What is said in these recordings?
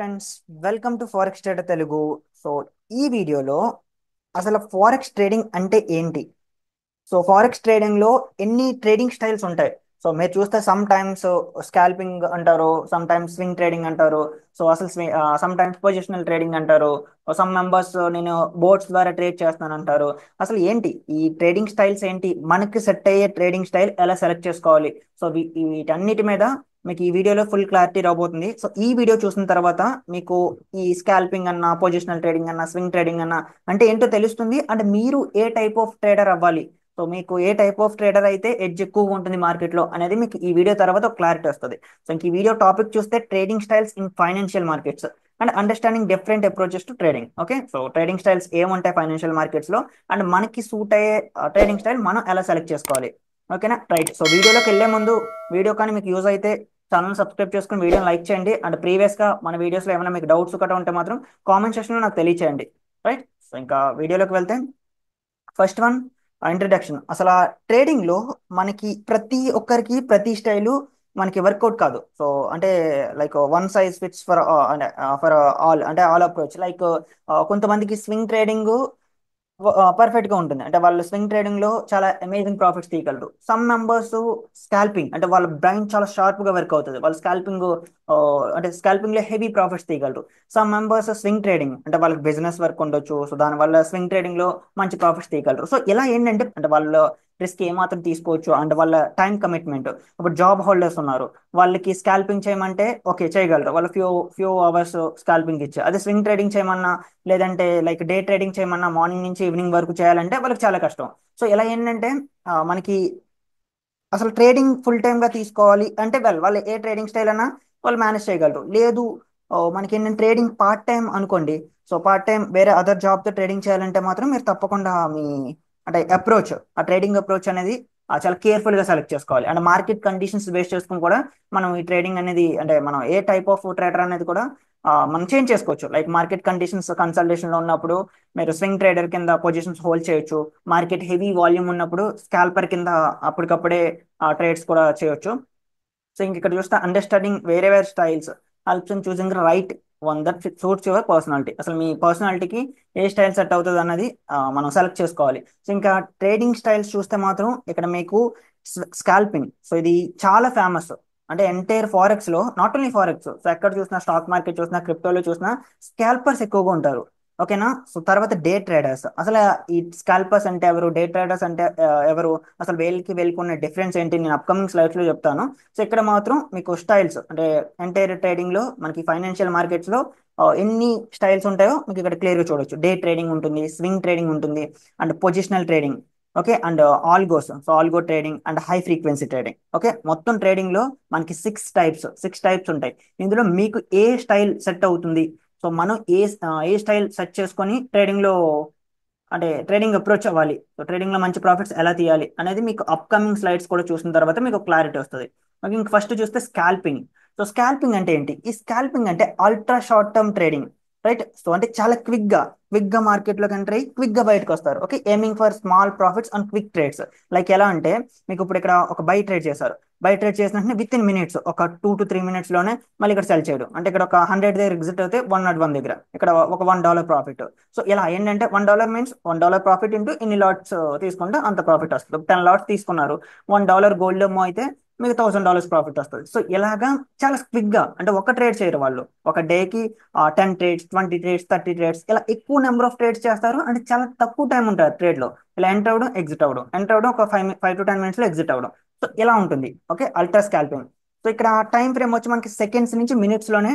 Friends, welcome to forex trader Telugu. So ఈ వీడియోలో అసలు ఫారెక్స్ ట్రేడింగ్ అంటే ఏంటి? సో ఫారెక్స్ ట్రేడింగ్ లో ఎన్ని ట్రేడింగ్ స్టైల్స్ ఉంటాయి? సో మీరు చూస్తే సమ్ టైమ్స్ స్కాల్పింగ్ అంటారు, సమ్ టైమ్స్ స్వింగ్ ట్రేడింగ్ అంటారు. సో అసలు సమ్ టైమ్స్ పొజిషనల్ ట్రేడింగ్ అంటారు. సమ్ మెంబర్స్ నేను బోట్స్ ద్వారా ట్రేడ్ చేస్తాను అంటారు. అసలు ఏంటి ఈ ట్రేడింగ్ స్టైల్స్? ఏంటి మనకి సెట్ అయ్యే ట్రేడింగ్ స్టైల్ ఎలా సెలెక్ట్ చేసుకోవాలి? సో వీటన్నిటి మీద మీకు ఈ వీడియోలో ఫుల్ క్లారిటీ రాబోతుంది. సో ఈ వీడియో చూసిన తర్వాత మీకు ఈ స్కాల్పింగ్ అన్న, పొజిషనల్ ట్రేడింగ్ అన్న, స్వింగ్ ట్రేడింగ్ అన్న అంటే ఏంటో తెలుస్తుంది. అండ్ మీరు ఏ టైప్ ఆఫ్ ట్రేడర్ అవ్వాలి, సో మీకు ఏ టైప్ ఆఫ్ ట్రేడర్ అయితే ఎడ్జ్ ఎక్కువగా ఉంటుంది మార్కెట్ లో అనేది మీకు ఈ వీడియో తర్వాత ఒక క్లారిటీ వస్తుంది. సో ఇంక ఈ వీడియో టాపిక్ చూస్తే trading styles in financial markets and understanding different approaches to trading. Okay, so trading styles ఏముంటాయి ఫైనాన్షియల్ మార్కెట్స్ లో, అండ్ మనకి సూట్ అయ్యే ట్రేడింగ్ స్టైల్ మనం ఎలా సెలెక్ట్ చేసుకోవాలి. ఓకేనా, రైట్. సో వీడియోలోకి వెళ్లే ముందు వీడియో కానీ మీకు యూజ్ అయితే ఛానల్ సబ్స్క్రైబ్ చేసుకుని వీడియోని లైక్ చేయండి. అండ్ ప్రీవియస్ గా మన వీడియోస్ లో ఏమైనా మీకు డౌట్స్ కట్ట ఉంటే మాత్రం కామెంట్ సెక్షన్ లో నాకు తెలియచేయండి. రైట్, సో ఇంకా వీడియోలోకి వెళ్తే ఫస్ట్ వన్, ఇంట్రడక్షన్. అసలు ఆ ట్రేడింగ్ లో మనకి ప్రతి ఒక్కరికి ప్రతి స్టైలు మనకి వర్కౌట్ కాదు. సో అంటే like one size fits for for all, అంటే ఆల్ అప్రోచ్. లైక్ కొంతమందికి స్వింగ్ ట్రేడింగ్ పర్ఫెక్ట్ గా ఉంటుంది, అంటే వాళ్ళు స్వింగ్ ట్రేడింగ్ లో చాలా అమేజింగ్ ప్రాఫిట్స్ తీయగలరు. సమ్ మెంబర్స్ స్కాల్పింగ్, అంటే వాళ్ళ బ్రెయిన్ చాలా షార్ప్ గా వర్క్ అవుతుంది, వాళ్ళు స్కాల్పింగ్ అంటే స్కాల్పింగ్ లో హెవీ ప్రాఫిట్స్ తీయగలరు. సమ్ మెంబర్స్ స్వింగ్ ట్రేడింగ్, అంటే వాళ్ళకి బిజినెస్ వర్క్ ఉండొచ్చు, సో దాని వల్ల స్వింగ్ ట్రేడింగ్ లో మంచి ప్రాఫిట్స్ తీయగలరు. సో ఇలా ఏంటంటే అంటే వాళ్ళు రిస్క్ ఏమాత్రం తీసుకోవచ్చు, అండ్ వాళ్ళ టైం కమిట్మెంట్. ఇప్పుడు జాబ్ హోల్డర్స్ ఉన్నారు, వాళ్ళకి స్కాల్పింగ్ చేయమంటే ఓకే చేయగలరు, వాళ్ళు ఫ్యూ ఫ్యూ అవర్స్ స్కాల్పింగ్ ఇచ్చి. అదే స్వింగ్ ట్రేడింగ్ చేయమన్నా, లేదంటే లైక్ డే ట్రేడింగ్ చేయమన్నా మార్నింగ్ నుంచి ఈవినింగ్ వరకు చేయాలంటే వాళ్ళకి చాలా కష్టం. సో ఇలా ఏంటంటే మనకి అసలు ట్రేడింగ్ ఫుల్ టైమ్ గా తీసుకోవాలి అంటే వాళ్ళు ఏ ట్రేడింగ్ స్టైల్ అన్నా వాళ్ళు మేనేజ్ చేయగలరు. లేదు మనకి ఏంటంటే ట్రేడింగ్ పార్ట్ టైం అనుకోండి, సో పార్ట్ టైం వేరే అదర్ జాబ్ తో ట్రేడింగ్ చేయాలంటే మాత్రం మీరు తప్పకుండా మీ అంటే అప్రోచ్, ఆ ట్రేడింగ్ అప్రోచ్ అనేది చాలా కేర్ఫుల్ గా సెలెక్ట్ చేసుకోవాలి. అండ్ మార్కెట్ కండిషన్స్ బేస్ చేసుకుని కూడా మనం ఈ ట్రేడింగ్ అనేది, అంటే మనం ఏ టైప్ ఆఫ్ ట్రేడర్ అనేది కూడా మనం చేంజ్ చేసుకోవచ్చు. లైక్ మార్కెట్ కండిషన్స్ కన్సల్టేషన్ లో ఉన్నప్పుడు మీరు స్వింగ్ ట్రేడర్ కింద పొజిషన్స్ హోల్డ్ చేయొచ్చు. మార్కెట్ హెవీ వాల్యూమ్ ఉన్నప్పుడు స్కాల్పర్ కింద అప్పటికప్పుడే ట్రేడ్స్ కూడా చేయొచ్చు. సో ఇంక ఇక్కడ చూస్తే అండర్స్టాండింగ్ వేరే వేరే styles helps in choosing right one that suits your personality. అసలు మీ పర్సనాలిటీకి ఏ స్టైల్ సెట్ అవుతుంది అన్నది మనం సెలెక్ట్ చేసుకోవాలి. సో ఇంకా ట్రేడింగ్ స్టైల్స్ చూస్తే మాత్రం ఇక్కడ మీకు స్కాల్పింగ్, సో ఇది చాలా ఫేమస్. అంటే ఎంటైర్ ఫారెక్స్ లో, నాట్ ఓన్లీ ఫారెక్స్, సో ఎక్కడ చూసినా, స్టాక్ మార్కెట్ చూసినా, క్రిప్టోలో చూసినా స్కాల్పర్స్ ఎక్కువగా ఉంటారు. ఓకేనా, సో తర్వాత డే ట్రేడర్స్. అసలు ఈ స్కాల్పర్స్ అంటే ఎవరు, డే ట్రేడర్స్ అంటే ఎవరు, అసలు వీళ్ళకి ఉన్న డిఫరెన్స్ ఏంటి నేను అప్కమింగ్ స్లైడ్స్ లో చెప్తాను. సో ఇక్కడ మాత్రం మీకు స్టైల్స్, అంటే ఎంటైర్ ట్రేడింగ్ లో మనకి ఫైనాన్షియల్ మార్కెట్స్ లో ఎన్ని స్టైల్స్ ఉంటాయో మీకు ఇక్కడ క్లియర్ గా చూడొచ్చు. డే ట్రేడింగ్ ఉంటుంది, స్వింగ్ ట్రేడింగ్ ఉంటుంది, and positional trading. Okay, and algos, so algo trading and high frequency trading. Okay, మొత్తం ట్రేడింగ్ లో మనకి సిక్స్ టైప్స్ ఉంటాయి. ఇందులో మీకు ఏ స్టైల్ సెట్ అవుతుంది, సో మనం ఏ స్టైల్ సెట్ చేసుకొని ట్రేడింగ్ లో అంటే ట్రేడింగ్ అప్రోచ్ అవ్వాలి, సో ట్రేడింగ్ లో మంచి ప్రాఫిట్స్ ఎలా తీయాలి అనేది మీకు అప్కమింగ్ స్లైడ్స్ కూడా చూసిన తర్వాత మీకు క్లారిటీ వస్తుంది. ఓకే, ఇంక ఫస్ట్ చూస్తే స్కాల్పింగ్. సో స్కాల్పింగ్ అంటే ఏంటి? ఈ స్కాల్పింగ్ అంటే ultra short term trading. Right, so అంటే చాలా క్విక్ గా మార్కెట్ లోకి ఎంటర్ అయ్యి క్విక్ గా బయటకు వస్తారు. Okay, aiming for small profits and quick trades. Like ఎలా అంటే మీకు ఇప్పుడు ఇక్కడ ఒక ట్రేడ్ చేశారు, ట్రేడ్ చేసిన వెంటనే విత్ ఇన్ మినిట్స్, ఒక 2 to 3 minutes లోనే మళ్ళీ ఇక్కడ సెల్ చేయడం. అంటే ఇక్కడ ఒక 100 దగ్గర ఎగ్జిట్ అయితే 101 దగ్గర ఇక్కడ ఒక $1 ప్రాఫిట్. సో ఇలా ఏంటంటే $1 మీన్స్ $1 ప్రాఫిట్ ఇంటూ ఇన్ని లాట్స్ తీసుకుంటే అంత ప్రాఫిట్ వస్తుంది. 10 లాట్స్ తీసుకున్నారు, $1 గోల్డ్ ఏమో అయితే మీకు $1000 ప్రాఫిట్ వస్తుంది. సో ఇలాగా చాలా క్విక్ గా, అంటే ఒక ట్రేడ్ చేయరు వాళ్ళు, ఒక డేకి 10 ట్రేడ్స్, 20 ట్రేడ్స్, 30 ట్రేడ్స్, ఇలా ఎక్కువ నెంబర్ ఆఫ్ ట్రేడ్స్ చేస్తారు. అంటే చాలా తక్కువ టైం ఉంటుంది ట్రేడ్ లో. ఇలా ఎంటర్ అవ్వడం, ఎంటర్ అవ్వడం ఒక 5 to 10 minutes లో ఎగ్జిట్ అవ్వడం. సో ఇలా ఉంటుంది. Okay, ultra scalping. సో ఇక్కడ టైం ఫ్రేమ్ వచ్చి మనకి సెకండ్స్ నుంచి మినిట్స్ లోనే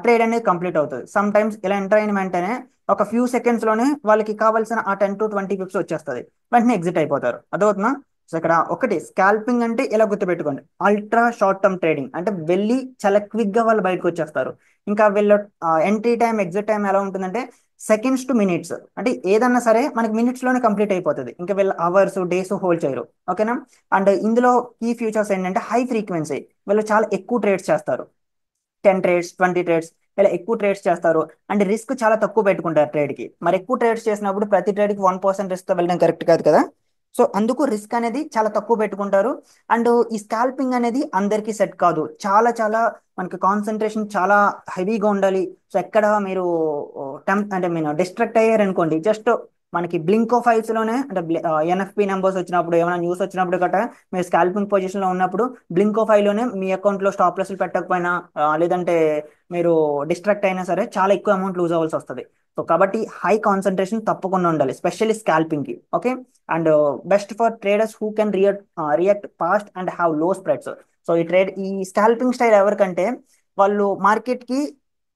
ట్రేడ్ అనేది కంప్లీట్ అవుతుంది. సమ్ టైమ్స్ ఇలా ఎంటర్ అయిన వెంటనే ఒక ఫ్యూ సెకండ్స్ లోనే వాళ్ళకి కావాల్సిన ఆ 10 to 20 పిప్స్ వచ్చేస్తుంది, వెంటనే ఎగ్జిట్ అయిపోతారు. అదవుతుందా? సో ఇక్కడ ఒకటి స్కాల్పింగ్ అంటే ఇలా గుర్తుపెట్టుకోండి, అల్ట్రా షార్ట్ టర్మ్ ట్రేడింగ్ అంటే వెళ్ళి చాలా క్విక్ గా వాళ్ళు బయటకు వచ్చేస్తారు. ఇంకా వీళ్ళ ఎంట్రీ టైం, ఎగ్జిట్ టైం ఎలా ఉంటుందంటే సెకండ్స్ టు మినిట్స్, అంటే ఏదన్నా సరే మనకి మినిట్స్ లోనే కంప్లీట్ అయిపోతుంది. ఇంకా వీళ్ళ అవర్స్, డేస్ హోల్డ్ చేయరు. ఓకేనా, అండ్ ఇందులో కీ ఫ్యూచర్స్ ఏంటంటే హై ఫ్రీక్వెన్సీ, వీళ్ళు చాలా ఎక్కువ ట్రేడ్స్ చేస్తారు, 10 ట్రేడ్స్, 20 ట్రేడ్స్, ఇలా ఎక్కువ ట్రేడ్స్ చేస్తారు. అండ్ రిస్క్ చాలా తక్కువ పెట్టుకుంటారు ట్రేడ్ కి. మరి ఎక్కువ ట్రేడ్స్ చేసినప్పుడు ప్రతి ట్రేడ్ కి 1% రిస్క్ తో వెళ్ళడం కరెక్ట్ కాదు కదా. సో అందుకు రిస్క్ అనేది చాలా తక్కువ పెట్టుకుంటారు. అండ్ ఈ స్కాల్పింగ్ అనేది అందరికీ సెట్ కాదు. చాలా చాలా మనకి కాన్సన్ట్రేషన్ చాలా హెవీగా ఉండాలి. సో ఎక్కడ మీరు అంటే మీరు డిస్ట్రాక్ట్ అయ్యారు అనుకోండి, జస్ట్ మనకి బ్లింక్ ఆఫ్ ఐస్ లోనే అంటే ఎన్ఎఫ్పి నెంబర్స్ వచ్చినప్పుడు, ఏమైనా న్యూస్ వచ్చినప్పుడు గట్రా మీరు స్కాల్పింగ్ పొజిషన్ లో ఉన్నప్పుడు బ్లింక్ ఆఫ్ ఐ లోనే మీ అకౌంట్ లో స్టాప్ లాస్లు పెట్టకపోయినా లేదంటే మీరు డిస్ట్రాక్ట్ అయినా సరే చాలా ఎక్కువ అమౌంట్ లూజ్ అవ్వాల్సి వస్తుంది. సో కాబట్టి హై కాన్సన్ట్రేషన్ తప్పకుండా ఉండాలి, స్పెషల్లీ స్కాల్పింగ్ కి. Okay. And best for traders who can react fast and have low spreads. So ఈ స్కాల్పింగ్ స్టైల్ ఎవరికంటే వాళ్ళు మార్కెట్ కి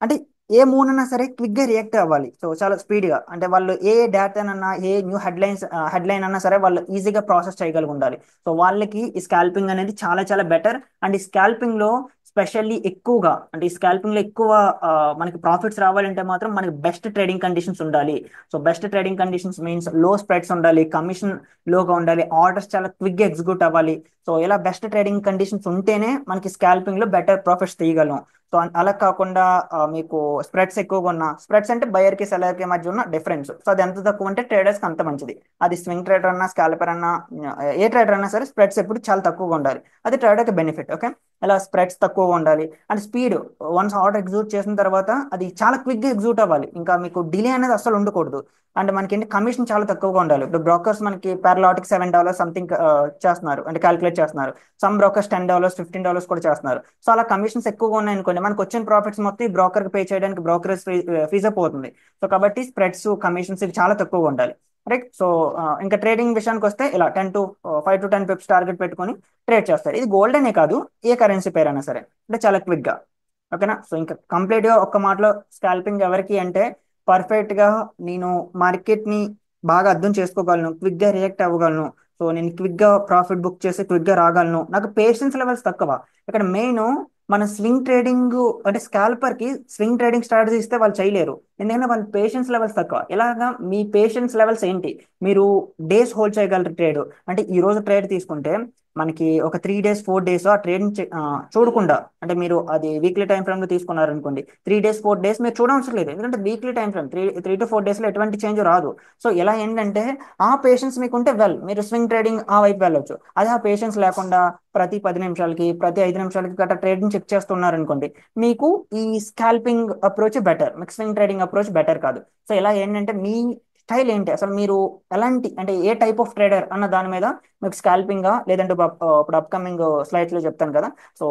అంటే ఏ మూన్ అన్నా సరే క్విక్ గా రియాక్ట్ అవ్వాలి. సో చాలా స్పీడ్ గా, అంటే వాళ్ళు ఏ డేటానన్నా ఏ న్యూ హెడ్లైన్ అన్నా సరే వాళ్ళు ఈజీగా ప్రాసెస్ చేయగలిగి ఉండాలి. సో వాళ్ళకి ఈ స్కాల్పింగ్ అనేది చాలా చాలా బెటర్. అండ్ ఈ స్కాల్పింగ్ లో స్పెషల్లీ ఎక్కువగా అంటే ఈ స్కాల్పింగ్ లో ఎక్కువ ఆ, మనకి ప్రాఫిట్స్ రావాలంటే మాత్రం మనకి బెస్ట్ ట్రేడింగ్ కండిషన్స్ ఉండాలి. So best trading conditions means లో స్ప్రెడ్స్ ఉండాలి, కమిషన్ లోగా ఉండాలి, ఆర్డర్స్ చాలా క్విక్ గా ఎగ్జిక్యూట్ అవ్వాలి. సో ఇలా బెస్ట్ ట్రేడింగ్ కండిషన్స్ ఉంటేనే మనకి స్కాల్పింగ్ లో బెటర్ ప్రాఫిట్స్ తీయగలం. సో అలా కాకుండా మీకు స్ప్రెడ్స్ ఎక్కువగా ఉన్న, స్ప్రెడ్స్ అంటే బయర్ కి సెలర్ కి మధ్య ఉన్న డిఫరెన్స్, సో అది ఎంత తక్కువ ఉంటే ట్రేడర్స్ కి అంత మంచిది. అది స్వింగ్ ట్రేడర్ అన్నా స్కాల్పర్ అన్నా ఏ ట్రేడర్ అన్నా సరే స్ప్రెడ్స్ ఎప్పుడు చాలా తక్కువగా ఉండాలి. అది ట్రేడర్ కి బెనిఫిట్. ఓకే. ఇలా స్ప్రెడ్స్ తక్కువగా ఉండాలి. And speed, once order execute చేసిన తర్వాత అది చాలా క్విక్ గా ఎగ్జిక్యూట్ అవ్వాలి, ఇంకా మీకు డిలే అనేది అసలు ఉండకూడదు. అండ్ మనకి ఏంటి కమిషన్ చాలా తక్కువగా ఉండాలి. ఇప్పుడు బ్రోకర్స్ మనకి పెర్ లాట్కి $7 సంథింగ్ చేస్తున్నారు, అంటే క్యాలిక్యులేట్ చేస్తున్నారు. సమ్ బ్రోకర్స్ $10 $15 కూడా చేస్తున్నారు. సో అలా కమిషన్స్ ఎక్కువగా ఉన్నాయి అనుకోండి, మనకు వచ్చిన ప్రాఫిట్స్ మొత్తం ఈ బ్రోకర్ పే చేయడానికి బ్రోకరేజ్ ఫీజే పోతుంది. సో కాబట్టి స్ప్రెడ్స్ కమిషన్స్ ఇవి చాలా తక్కువగా ఉండాలి. రైట్. సో ఇంకా ట్రేడింగ్ విషయానికి వస్తే ఇలా 5 to 10 పిప్స్ టార్గెట్ పెట్టుకొని ట్రేడ్ చేస్తారు. ఇది గోల్డ్ అనే కాదు, ఏ కరెన్సీ పేరు అయినా సరే, అంటే చాలా క్విక్ గా. ఓకేనా. సో ఇంకా కంప్లీట్ గా ఒక్క మాటలో స్కాల్పింగ్ ఎవరికి అంటే పర్ఫెక్ట్ గా నేను మార్కెట్ ని బాగా అర్థం చేసుకోగలను, క్విక్ గా రియాక్ట్ అవ్వగలను. సో నేను క్విక్ గా ప్రాఫిట్ బుక్ చేసి క్విక్ గా రాగలను. నాకు పేషెన్స్ లెవెల్స్ తక్కువ. ఇక్కడ మెయిన్ మన స్వింగ్ ట్రేడింగ్ అంటే స్కాల్పర్ కి స్వింగ్ ట్రేడింగ్ స్ట్రాటజీ ఇస్తే వాళ్ళు చేయలేరు, ఎందుకంటే వాళ్ళ పేషెన్స్ లెవెల్స్ తక్కువ. ఇలాగా మీ పేషెన్స్ లెవెల్స్ ఏంటి? మీరు డేస్ హోల్డ్ చేయగలరు ట్రేడ్. అంటే ఈ రోజు ట్రేడ్ తీసుకుంటే మనకి ఒక 3 days 4 days ఆ ట్రేడ్ చూడకుండా, అంటే మీరు అది వీక్లీ టైం ఫ్రేమ్ లో తీసుకున్నారు అనుకోండి, 3 days 4 days మీరు చూడవసరం లేదు, ఎందుకంటే weekly time frame three to four days లో ఎటువంటి చేంజ్ రాదు. సో ఎలా ఏంటంటే ఆ పేషెన్స్ మీకుంటే మీరు స్వింగ్ ట్రేడింగ్ ఆ వైపు వెళ్ళొచ్చు. అదే ఆ పేషెన్స్ లేకుండా ప్రతి 10 నిమిషాలకి ప్రతి 5 నిమిషాలకి గట్రా ట్రేడింగ్ చెక్ చేస్తున్నారు అనుకోండి, మీకు ఈ స్కాల్పింగ్ అప్రోచ్ బెటర్, మీకు స్వింగ్ ట్రేడింగ్ అప్రోచ్ బెటర్ కాదు. సో ఇలా ఏంటంటే మీ స్టైల్ ఏంటి, అసలు మీరు ఎలాంటి అంటే ఏ టైప్ ఆఫ్ ట్రేడర్ అన్న దాని మీద మీకు స్కాల్పింగ్ లేదంటే ఇప్పుడు అప్కమింగ్ స్లైడ్స్ లో చెప్తాను కదా. సో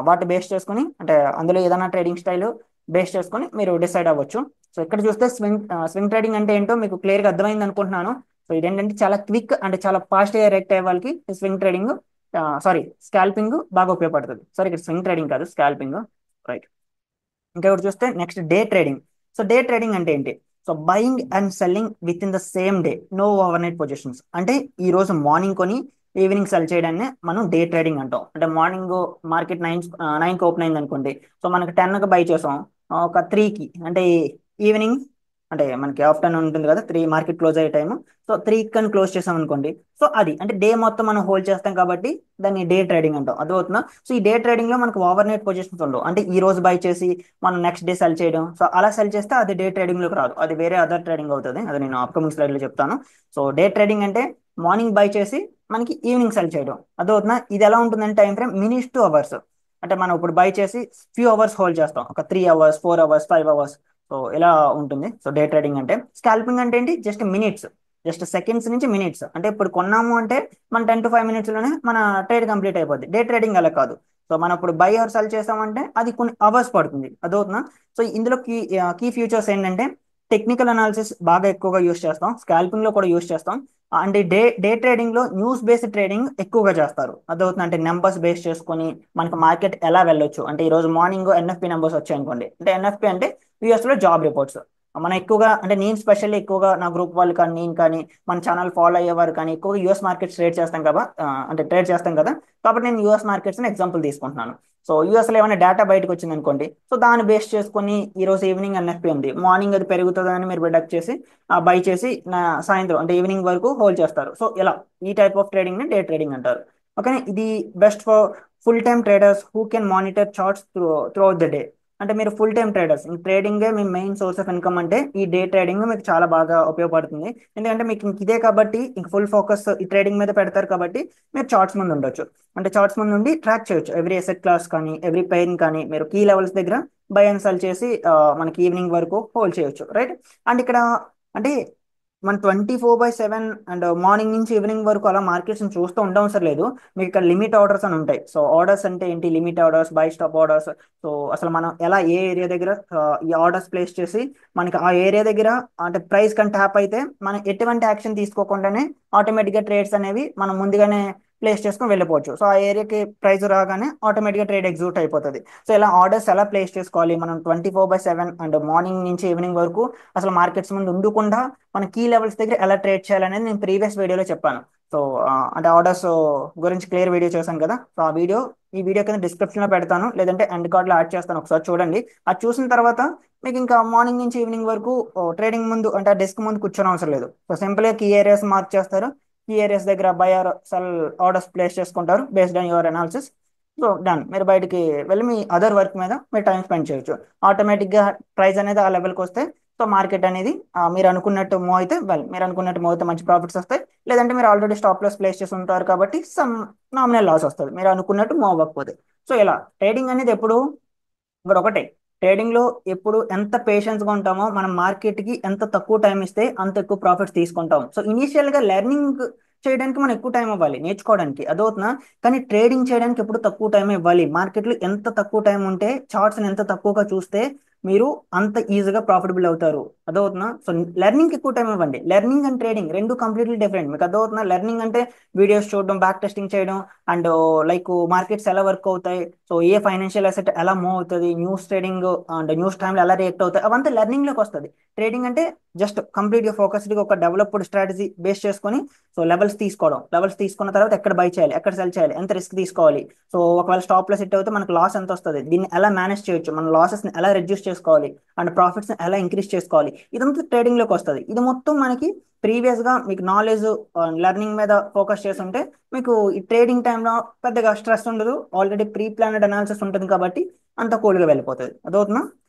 వాటి బేస్ చేసుకుని అంటే అందులో ఏదైనా ట్రేడింగ్ స్టైల్ బేస్ చేసుకుని మీరు డిసైడ్ అవ్వచ్చు. సో ఇక్కడ చూస్తే స్వింగ్ ట్రేడింగ్ అంటే ఏంటో మీకు క్లియర్ గా అర్థమైంది అనుకుంటున్నాను. సో ఇదేంటంటే చాలా క్విక్ అంటే చాలా ఫాస్ట్ గా రియాక్ట్ అయ్యే వాళ్ళకి స్వింగ్ ట్రేడింగ్ సారీ స్కాల్పింగ్ బాగా ఉపయోగపడుతుంది. సారీ ఇక్కడ స్వింగ్ ట్రేడింగ్ కాదు, స్కాల్పింగ్. రైట్. ఇంకా ఒకటి చూస్తే next day trading. So day trading అంటే ఏంటి? So buying and selling within the same day, no overnight positions. అంటే ఈ రోజు మార్నింగ్ కొని ఈవినింగ్ సెల్ చేయడాన్ని మనం డే ట్రేడింగ్ అంటాం. అంటే మార్నింగ్ మార్కెట్ 9కి ఓపెన్ అయింది అనుకోండి, సో మనకి 10కి బై చేసాం, ఒక 3కి అంటే ఈవినింగ్ అంటే మనకి ఆఫ్టర్నూన్ ఉంటుంది కదా, 3 మార్కెట్ క్లోజ్ అయ్యే టైం, సో 3 క్లోజ్ చేసాం అనుకోండి. సో అది అంటే డే మొత్తం మనం హోల్డ్ చేస్తాం కాబట్టి దాన్ని డే ట్రేడింగ్ అంటాం. అర్థమవుతుందా? సో ఈ డే ట్రేడింగ్ లో మనకు ఓవర్ నైట్ పొజిషన్స్ ఉండవు, అంటే ఈ రోజు బై చేసి మనం నెక్స్ట్ డే సెల్ చేయడం. సో అలా సెల్ చేస్తే అది డే ట్రేడింగ్ లోకి రాదు, అది వేరే అదర్ ట్రేడింగ్ అవుతుంది. అది నేను అప్కమింగ్ స్లైడ్ లో చెప్తాను. సో డే ట్రేడింగ్ అంటే మార్నింగ్ బై చేసి మనకి ఈవినింగ్ సెల్ చేయడం. అదవుతుందా? ఇది ఎలా ఉంటుందంటే time frame minutes two hours. అంటే మనం ఇప్పుడు బై చేసి ఫ్యూ అవర్స్ హోల్డ్ చేస్తాం, ఒక 3 hours 4 hours 5 hours. సో ఇలా ఉంటుంది. సో డే ట్రేడింగ్ అంటే. స్కాల్పింగ్ అంటే ఏంటి? జస్ట్ మినిట్స్, జస్ట్ సెకండ్స్ నుంచి మినిట్స్. అంటే ఇప్పుడు కొన్నాము అంటే మన 10 to 5 minutes లోనే మన ట్రేడ్ కంప్లీట్ అయిపోద్ది. డే ట్రేడింగ్ అలా కాదు. సో మనం ఇప్పుడు బై ఆర్ సెల్ చేసామంటే అది కొన్ని అవర్స్ పడుతుంది. అదవుతుందా? సో ఇందులో కీ ఫ్యూచర్స్ ఏంటంటే టెక్నికల్ అనాలిసిస్ బాగా ఎక్కువగా యూస్ చేస్తాం, స్కాల్పింగ్ లో కూడా యూస్ చేస్తాం. అంటే డే ట్రేడింగ్ లో న్యూస్ బేస్డ్ ట్రేడింగ్ ఎక్కువగా చేస్తారు. అదవుతుంది, అంటే నెంబర్స్ బేస్ చేసుకొని మనకి మార్కెట్ ఎలా వెళ్ళొచ్చు. అంటే ఈ రోజు మార్నింగ్ ఎన్ఎఫ్పి నెంబర్స్ వచ్చాయి అనుకోండి, అంటే ఎన్ఎఫ్పి అంటే యుఎస్ లో జాబ్ రిపోర్ట్స్. మనం ఎక్కువగా అంటే నేను స్పెషల్లీ ఎక్కువగా నా గ్రూప్ వాళ్ళు కానీ నేను కానీ మన ఛానల్ ఫాలో అయ్యేవారు కానీ ఎక్కువగా యూఎస్ మార్కెట్స్ ట్రేడ్ చేస్తాం కదా, అంటే ట్రేడ్ చేస్తాం కదా. కాబట్టి నేను యూఎస్ మార్కెట్స్ ఎగ్జాంపుల్ తీసుకుంటున్నాను. సో యూఎస్ లో ఏమైనా డేటా బయటకు వచ్చింది అనుకోండి, సో దాన్ని బేస్ చేసుకొని ఈ రోజు ఈవినింగ్ ఎన్ఎఫ్పి ఉంది, మార్నింగ్ అది పెరుగుతుందని మీరు బిల్డప్ చేసి బై చేసి నా సాయంత్రం అంటే ఈవినింగ్ వరకు హోల్డ్ చేస్తారు. సో ఇలా ఈ టైప్ ఆఫ్ ట్రేడింగ్ ని డే ట్రేడింగ్ అంటారు. ఓకే. ఇది best for full time traders who can monitor charts throughout the day. అంటే మీరు ఫుల్ టైం ట్రేడర్స్, ట్రేడింగే మీ మెయిన్ సోర్స్ ఆఫ్ ఇన్కమ్ అంటే ఈ డే ట్రేడింగ్ మీకు చాలా బాగా ఉపయోగపడుతుంది. ఎందుకంటే మీకు ఇంక ఇదే కాబట్టి ఇంక ఫుల్ ఫోకస్ ఈ ట్రేడింగ్ మీద పెడతారు కాబట్టి మీరు చార్ట్స్ ముందు ఉండొచ్చు. అంటే చార్ట్స్ ముందు ఉండి ట్రాక్ చేయొచ్చు ఎవ్రీ ఎసెట్ క్లాస్ కానీ ఎవ్రీ పెయిన్ కానీ మీరు కీ లెవెల్స్ దగ్గర బై అండ్ సెల్ చేసి మనకి ఈవినింగ్ వరకు హోల్డ్ చేయొచ్చు, రైట్. అండ్ ఇక్కడ అంటే మన 24/7 అండ్ మార్నింగ్ నుంచి ఈవినింగ్ వరకు అలా మార్కెట్స్ చూస్తూ ఉండవసరం లేదు. మీకు ఇక్కడ లిమిట్ ఆర్డర్స్ అని ఉంటాయి. సో ఆర్డర్స్ అంటే ఏంటి, limit orders, by stop orders. So అసలు మనం ఎలా ఏ ఏరియా దగ్గర ఈ ఆర్డర్స్ ప్లేస్ చేసి మనకి ఆ ఏరియా దగ్గర అంటే ప్రైస్ కానీ ట్యాప్ అయితే మనం ఎటువంటి యాక్షన్ తీసుకోకుండానే ఆటోమేటిక్గా ట్రేడ్స్ అనేవి మనం ముందుగానే ప్లేస్ చేసుకొని వెళ్ళిపోవచ్చు. సో ఆ ఏరియాకి ప్రైస్ రాగానే ఆటోమేటిక్గా ట్రేడ్ ఎగ్జిక్యూట్ అయిపోతుంది. సో ఇలా ఆర్డర్స్ ఎలా ప్లేస్ చేసుకోవాలి మనం 24/7 అండ్ మార్నింగ్ నుంచి ఈవినింగ్ వరకు అసలు మార్కెట్స్ ముందు ఉండకుండా మన కీ లెవెల్స్ దగ్గర ఎలా ట్రేడ్ చేయాలనేది నేను ప్రీవియస్ వీడియోలో చెప్పాను. సో అంటే ఆర్డర్స్ గురించి క్లియర్ వీడియో చేశాను కదా. సో ఆ వీడియో ఈ వీడియో కింద డిస్క్రిప్షన్ లో పెడతాను, లేదంటే ఎండ్ కార్డ్ లో యాడ్ చేస్తాను, ఒకసారి చూడండి. అది చూసిన తర్వాత మీకు ఇంకా మార్నింగ్ నుంచి ఈవినింగ్ వరకు ట్రేడింగ్ ముందు అంటే డెస్క్ ముందు కూర్చొని అవసరం లేదు. సో సింపుల్ గా కీ ఏరియాస్ మార్క్ చేస్తారు, కీ ఏరియాస్ దగ్గర buy or sell orders place చేసుకుంటారు based on your analysis. So done, మీరు బయటికి వెళ్ళి మీ అదర్ వర్క్ మీద మీరు టైం స్పెండ్ చేయొచ్చు. ఆటోమేటిక్గా ప్రైస్ అనేది ఆ లెవెల్కి వస్తే సో మార్కెట్ అనేది మీరు అనుకున్నట్టు మూవ్ అయితే మీరు అనుకున్నట్టు మూవ్ అయితే మంచి ప్రాఫిట్స్ వస్తాయి. లేదంటే మీరు ఆల్రెడీ స్టాప్ లాస్ ప్లేస్ చేసి ఉంటారు కాబట్టి సమ్ నామినల్ లాస్ వస్తుంది మీరు అనుకున్నట్టు మూవ్ అవ్వకపోతే. సో ఇలా ట్రేడింగ్ అనేది ఎప్పుడు ఇక్కడ ఒకటే, ట్రేడింగ్ లో ఎప్పుడు ఎంత పేషెన్స్ గా ఉంటామో మనం మార్కెట్ కి ఎంత తక్కువ టైం ఇస్తే అంత ఎక్కువ ప్రాఫిట్స్ తీసుకుంటాం. సో ఇనీషియల్ గా లెర్నింగ్ చేయడానికి మనం ఎక్కువ టైం ఇవ్వాలి నేర్చుకోవడానికి, అదవుతున్నా. కానీ ట్రేడింగ్ చేయడానికి ఎప్పుడు తక్కువ టైం ఇవ్వాలి. మార్కెట్ లో ఎంత తక్కువ టైం ఉంటే చార్ట్స్ ఎంత తక్కువగా చూస్తే మీరు అంత ఈజీగా ప్రాఫిటబుల్ అవుతారు, అదవుతున్నా. సో లెర్నింగ్ ఎక్కువ టైం ఇవ్వండి. లెర్నింగ్ అండ్ ట్రేడింగ్ రెండు కంప్లీట్లీ డిఫరెంట్, మీకు అదవుతున్నా. లెర్నింగ్ అంటే వీడియోస్ చూడడం, బ్యాక్ టెస్టింగ్ చేయడం, అండ్ లైక్ మార్కెట్స్ ఎలా వర్క్ అవుతాయి, సో ఏ ఫైనాన్షియల్ అసెట్ ఎలా మూవ్ అవుతుంది, న్యూస్ ట్రేడింగ్ అండ్ న్యూస్ టైంలో ఎలా రియాక్ట్ అవుతాయి, అవంతా లెర్నింగ్ లోకి వస్తుంది. ట్రేడింగ్ అంటే జస్ట్ కంప్లీట్ గా ఫోకస్డ్ గా ఒక డెవలప్డ్ స్ట్రాటజీ బేస్ చేసుకొని సో లెవెల్స్ తీసుకోవడం, లెవెల్స్ తీసుకున్న తర్వాత ఎక్కడ బై చేయాలి, ఎక్కడ సెల్ చేయాలి, ఎంత రిస్క్ తీసుకోవాలి, సో ఒకవేళ స్టాప్ లాస్ హిట్ అయితే మనకు లాస్ ఎంత వస్తుంది, దీన్ని ఎలా మేనేజ్ చేయొచ్చు, మన లాసెస్ ని ఎలా రెడ్యూస్ చేసుకోవాలి, అండ్ ప్రాఫిట్స్ ని ఎలా ఇంక్రీజ్ చేసుకోవాలి, ఇదంతా ట్రేడింగ్ లోకి వస్తుంది. ఇది మొత్తం మనకి ప్రీవియస్ గా మీకు నాలెడ్జ్ లెర్నింగ్ మీద ఫోకస్ చేసి ఉంటే మీకు ఈ ట్రేడింగ్ టైంలో పెద్దగా స్ట్రెస్ ఉండదు. ఆల్రెడీ ప్రీ ప్లానెడ్ అనాలిసిస్ ఉంటుంది కాబట్టి అంత కూల్గా వెళ్ళిపోతుంది, అదవుతున్నా.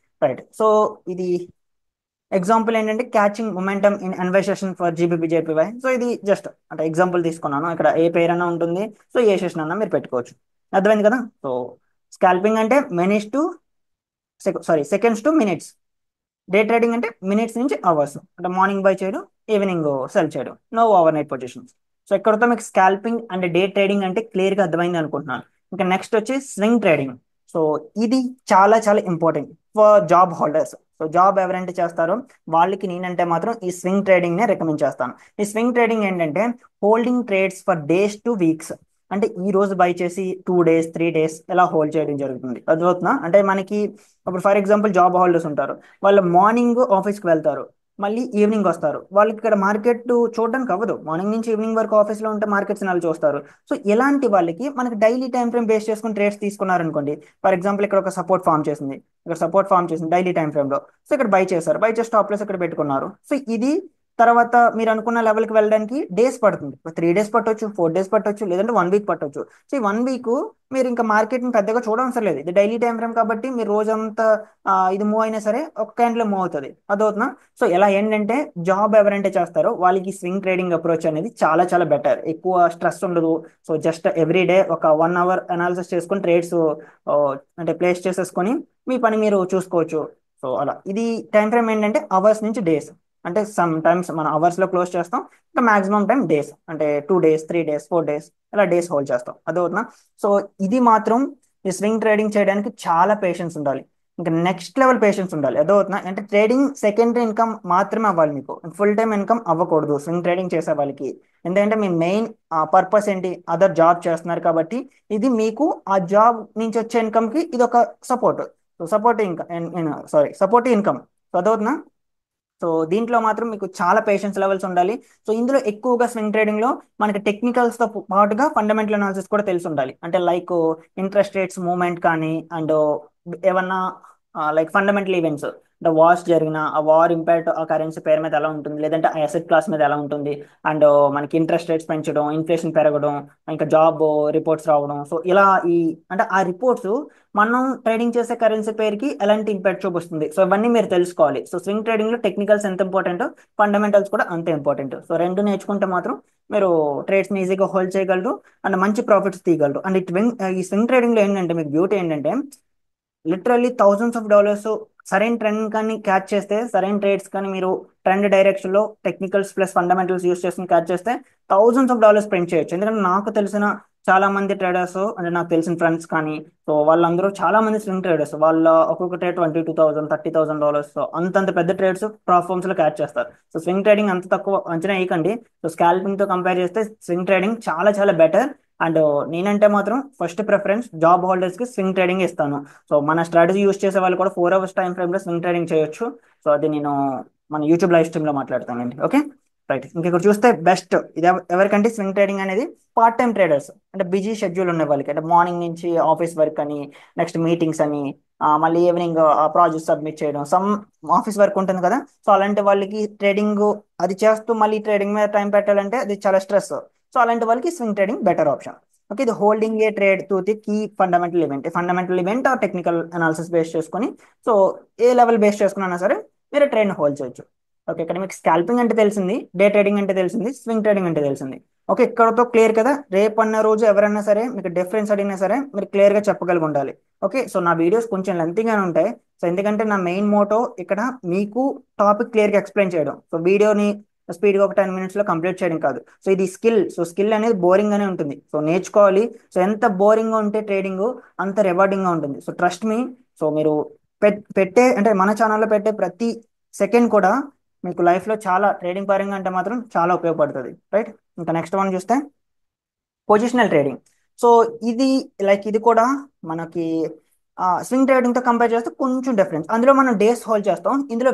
రైట్. సో ఇది ఎగ్జాంపుల్ ఏంటంటే క్యాచింగ్ మొమెంటమ్ ఇన్ అన్వైసేషన్ ఫర్ జీబీపీ జేపీవై. సో ఇది జస్ట్ అంటే ఎగ్జాంపుల్ తీసుకున్నాను. ఇక్కడ ఏ పేరు అన్నా ఉంటుంది, సో ఏ సెషన్ అన్నా మీరు పెట్టుకోవచ్చు, అర్థమైంది కదా. సో స్కాల్పింగ్ అంటే minutes to seconds to minutes, day trading అంటే మినిట్స్ నుంచి అవర్స్, అంటే మార్నింగ్ బై చేయడం, ఈవినింగ్ సెల్ చేయడం, no overnight positions. So ఇక్కడతో మీకు స్కాల్పింగ్ అండ్ డే ట్రేడింగ్ అంటే క్లియర్ గా అర్థమైంది అనుకుంటున్నాను. ఇంకా నెక్స్ట్ వచ్చి స్వింగ్ ట్రేడింగ్. సో ఇది చాలా చాలా important for job holders. So job ఎవరైతే చేస్తారో వాళ్ళకి నేనంటే మాత్రం ఈ స్వింగ్ ట్రేడింగ్ నే రికమెండ్ చేస్తాను. ఈ స్వింగ్ ట్రేడింగ్ ఏంటంటే holding trades for days two weeks. అంటే ఈ రోజు బై చేసి 2 days 3 days ఎలా హోల్డ్ చేయడం జరుగుతుంది, అర్థమవుతుందా. అంటే మనకి ఇప్పుడు ఫర్ ఎగ్జాంపుల్ జాబ్ హోల్డర్స్ ఉంటారు, వాళ్ళు మార్నింగ్ ఆఫీస్కి వెళ్తారు, మళ్ళీ ఈవినింగ్ వస్తారు, వాళ్ళకి ఇక్కడ మార్కెట్ చూడడానికి అవ్వదు. మార్నింగ్ నుంచి ఈవినింగ్ వరకు ఆఫీస్లో ఉంటే మార్కెట్స్ నెల చూస్తారు. సో ఇలాంటి వాళ్ళకి మనకి డైలీ టైం ఫ్రేమ్ బేస్ చేసుకుని ట్రేడ్స్ తీసుకున్నారనుకోండి. ఫర్ ఎగ్జాంపుల్ ఇక్కడ ఒక సపోర్ట్ ఫామ్ చేసింది, ఇక్కడ సపోర్ట్ ఫామ్ చేసింది డైలీ టైం ఫ్రేమ్ లో. సో ఇక్కడ బై చేశారు, బై చేసి స్టాప్ లాస్ ఇక్కడ పెట్టుకున్నారు. సో ఇది తర్వాత మీరు అనుకున్న లెవెల్కి వెళ్ళడానికి డేస్ పడుతుంది, 3 days పట్టొచ్చు, 4 days పట్టొచ్చు, లేదంటే 1 week పట్టొచ్చు. సో ఈ 1 week మీరు ఇంకా మార్కెట్ని పెద్దగా చూడవసరం లేదు, ఇది డైలీ టైం ఫ్రేమ్ కాబట్టి మీరు రోజంతా ఇది మూవ్ అయినా సరే ఒక క్యాండిల్ మూవ్ అవుతుంది, అదవుతున్నా. సో ఎలా ఏంటంటే జాబ్ ఎవరంటే చేస్తారో వాళ్ళకి స్వింగ్ ట్రేడింగ్ అప్రోచ్ అనేది చాలా చాలా బెటర్, ఎక్కువ స్ట్రెస్ ఉండదు. సో జస్ట్ ఎవ్రీ డే ఒక 1 hour అనాలిసిస్ చేసుకొని ట్రేడ్స్ అంటే ప్లేస్ చేసేసుకొని మీ పని మీరు చూసుకోవచ్చు. సో అలా ఇది టైం ఫ్రేమ్ ఏంటంటే అవర్స్ నుంచి డేస్, అంటే సమ్ టైమ్స్ మనం అవర్స్ లో క్లోజ్ చేస్తాం, ఇంకా మాక్సిమం టైం డేస్, అంటే 2 days 3 days 4 days ఇలా డేస్ హోల్డ్ చేస్తాం, అదవుతున్నా. సో ఇది మాత్రం ఈ స్వింగ్ ట్రేడింగ్ చేయడానికి చాలా పేషెన్స్ ఉండాలి, ఇంకా నెక్స్ట్ లెవెల్ పేషెన్స్ ఉండాలి, అదవుతున్నా. అంటే ట్రేడింగ్ సెకండరీ ఇన్కమ్ మాత్రమే అవ్వాలి, మీకు ఫుల్ టైం ఇన్కమ్ అవ్వకూడదు స్వింగ్ ట్రేడింగ్ చేసే వాళ్ళకి. ఎందుకంటే మీ మెయిన్ పర్పస్ ఏంటి, అదర్ జాబ్ చేస్తున్నారు కాబట్టి ఇది మీకు ఆ జాబ్ నుంచి వచ్చే ఇన్కమ్ కి ఇది ఒక support. So support income, support income, చదవుతున్నా. సో దీంట్లో మాత్రం మీకు చాలా పేషెన్స్ లెవెల్స్ ఉండాలి. సో ఇందులో ఎక్కువగా స్వింగ్ ట్రేడింగ్ లో మనకి టెక్నికల్స్ తో పాటుగా ఫండమెంటల్ అనాలిసిస్ కూడా తెలిసి ఉండాలి. అంటే లైక్ ఇంట్రెస్ట్ రేట్స్ మూవ్మెంట్ కానీ, అండ్ ఏమన్నా లైక్ ఫండమెంటల్ ఈవెంట్స్ అంటే వార్స్ జరిగిన ఆ వార్ ఇంపాక్ట్ ఆ కరెన్సీ పేరు మీద ఎలా ఉంటుంది, లేదంటే ఆ అసెట్ క్లాస్ మీద ఎలా ఉంటుంది, అండ్ మనకి ఇంట్రెస్ట్ రేట్స్ పెంచడం, ఇన్ఫ్లేషన్ పెరగడం, ఇంకా జాబ్ రిపోర్ట్స్ రావడం. సో ఇలా ఈ అంటే ఆ రిపోర్ట్స్ మనం ట్రేడింగ్ చేసే కరెన్సీ పేరుకి ఎలాంటి ఇంపాక్ట్ చూపిస్తుంది, సో ఇవన్నీ మీరు తెలుసుకోవాలి. సో స్వింగ్ ట్రేడింగ్ లో టెక్నికల్స్ ఎంత ఇంపార్టెంట్, ఫండమెంటల్స్ కూడా అంతే ఇంపార్టెంట్. సో రెండు నేర్చుకుంటే మాత్రం మీరు ట్రేడ్స్ ని ఈజీగా హోల్డ్ చేయగలరు అండ్ మంచి ప్రాఫిట్స్ తీయగలరు. అండ్ ఈ స్వింగ్ ట్రేడింగ్ లో ఏంటంటే మీకు బ్యూటీ ఏంటంటే లిటరల్లీ $1000s సరైన ట్రెండ్ కానీ క్యాచ్ చేస్తే, సరైన ట్రేడ్స్ కానీ మీరు ట్రెండ్ డైరెక్షన్ లో టెక్నికల్స్ ప్లస్ ఫండమెంటల్స్ యూస్ చేసుకుని క్యాచ్ చేస్తే $1000s స్పెండ్ చేయొచ్చు. ఎందుకంటే నాకు తెలిసిన చాలా మంది ట్రేడర్స్ అంటే నాకు తెలిసిన ఫ్రెండ్స్ కానీ, సో వాళ్ళందరూ చాలా మంది స్వింగ్ ట్రేడర్స్, వాళ్ళ ఒక్కొక్క ట్రేడ్ 22,000 $30,000 సో అంతంత పెద్ద ట్రేడ్స్ ప్రాఫామ్స్ లో క్యాచ్ చేస్తారు. సో స్వింగ్ ట్రేడింగ్ అంత తక్కువ అంచనా వేయకండి. సో స్కాల్పింగ్ తో కంపేర్ చేస్తే స్వింగ్ ట్రేడింగ్ చాలా చాలా బెటర్. అండ్ నేనంటే మాత్రం ఫస్ట్ ప్రిఫరెన్స్ జాబ్ హోల్డర్స్ కి స్వింగ్ ట్రేడింగ్ ఇస్తాను. సో మన స్ట్రాటజీ యూస్ చేసే వాళ్ళు కూడా 4 hours టైం ఫ్రేమ్ లో స్వింగ్ ట్రేడింగ్ చేయొచ్చు. సో అది నేను మన యూట్యూబ్ లైవ్ స్ట్రీమ్ లో మాట్లాడతానండి. Okay, right. ఇంక ఇక్కడ చూస్తే బెస్ట్ ఇది ఎవరికంటే స్వింగ్ ట్రేడింగ్ అనేది పార్ట్ టైం ట్రేడర్స్ అంటే బిజీ షెడ్యూల్ ఉన్న వాళ్ళకి, అంటే మార్నింగ్ నుంచి ఆఫీస్ వర్క్ అని, నెక్స్ట్ మీటింగ్స్ అని, మళ్ళీ ఈవినింగ్ ఆ ప్రాజెక్ట్ సబ్మిట్ చేయడం, సమ్ ఆఫీస్ వర్క్ ఉంటుంది కదా. సో అలాంటి వాళ్ళకి ట్రేడింగ్ అది చేస్తూ మళ్ళీ ట్రేడింగ్ మీద టైం పెట్టాలంటే అది చాలా స్ట్రెస్. సో అలాంటి వాళ్ళకి swing trading better option. Okay, ఇది holding a trade to the key fundamental event or technical analysis base చేసుకొని, సో ఏ లెవెల్ బేస్ చేసుకున్నా సరే మీరు ట్రేడ్ హోల్డ్ చేయొచ్చు. ఓకే, ఇక్కడ మీకు స్కాల్పింగ్ అంటే తెలిసింది, డే ట్రేడింగ్ అంటే తెలిసింది, స్వింగ్ ట్రేడింగ్ అంటే తెలిసింది. ఓకే, ఇక్కడతో క్లియర్ కదా. రేపు అన్న రోజు ఎవరైనా సరే మీకు డిఫరెన్స్ అడిగినా సరే మీరు క్లియర్ గా చెప్పగలిగి ఉండాలి. ఓకే, సో నా వీడియోస్ కొంచెం లెంతీగానే ఉంటాయి. సో ఎందుకంటే నా మెయిన్ మోటో ఇక్కడ మీకు టాపిక్ క్లియర్ గా ఎక్స్ప్లెయిన్ చేయడం. సో వీడియోని స్పీడ్గా ఒక 10 minutes లో కంప్లీట్ చేయడం కాదు. సో ఇది స్కిల్. సో స్కిల్ అనేది బోరింగ్ గానే ఉంటుంది, సో నేర్చుకోవాలి. సో ఎంత బోరింగ్ గా ఉంటే ట్రేడింగ్ అంత రివార్డింగ్ గా ఉంటుంది. So trust me. సో మీరు పెట్టే అంటే మన ఛానల్లో పెట్టే ప్రతి సెకండ్ కూడా మీకు లైఫ్ లో చాలా ట్రేడింగ్ పరంగా అంటే మాత్రం చాలా ఉపయోగపడుతుంది. రైట్, ఇంకా నెక్స్ట్ వన్ చూస్తే పొజిషనల్ ట్రేడింగ్. సో ఇది లైక్ ఇది కూడా మనకి స్వింగ్ ట్రేడింగ్ తో కంపేర్ చేస్తే కొంచెం డిఫరెన్స్. అందులో మనం డేస్ హోల్డ్ చేస్తాం, ఇందులో